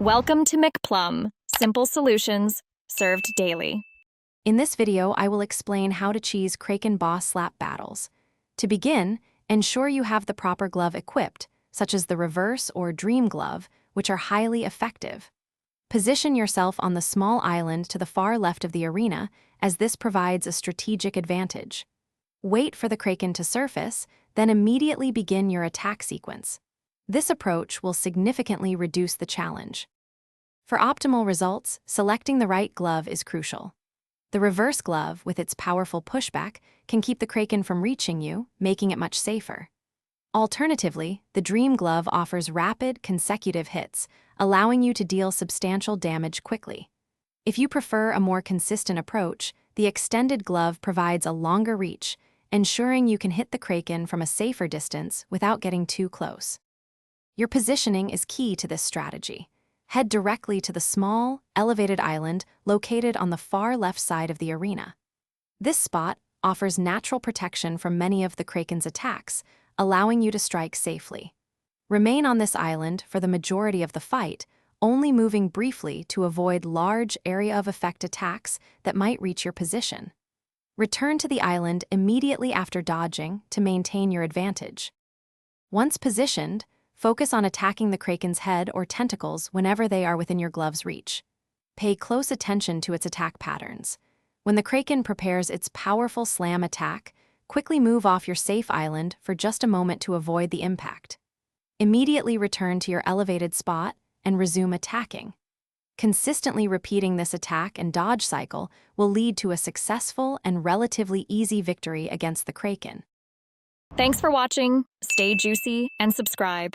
Welcome to McPlum, simple solutions served daily. In this video, I will explain how to cheese Kraken boss slap battles. To begin, ensure you have the proper glove equipped, such as the reverse or dream glove, which are highly effective. Position yourself on the small island to the far left of the arena, as this provides a strategic advantage. Wait for the Kraken to surface, then immediately begin your attack sequence. This approach will significantly reduce the challenge. For optimal results, selecting the right glove is crucial. The reverse glove, with its powerful pushback, can keep the Kraken from reaching you, making it much safer. Alternatively, the dream glove offers rapid, consecutive hits, allowing you to deal substantial damage quickly. If you prefer a more consistent approach, the extended glove provides a longer reach, ensuring you can hit the Kraken from a safer distance without getting too close. Your positioning is key to this strategy. Head directly to the small, elevated island located on the far left side of the arena. This spot offers natural protection from many of the Kraken's attacks, allowing you to strike safely. Remain on this island for the majority of the fight, only moving briefly to avoid large area of effect attacks that might reach your position. Return to the island immediately after dodging to maintain your advantage. Once positioned, focus on attacking the Kraken's head or tentacles whenever they are within your glove's reach. Pay close attention to its attack patterns. When the Kraken prepares its powerful slam attack, quickly move off your safe island for just a moment to avoid the impact. Immediately return to your elevated spot and resume attacking. Consistently repeating this attack and dodge cycle will lead to a successful and relatively easy victory against the Kraken. Thanks for watching, stay juicy, and subscribe.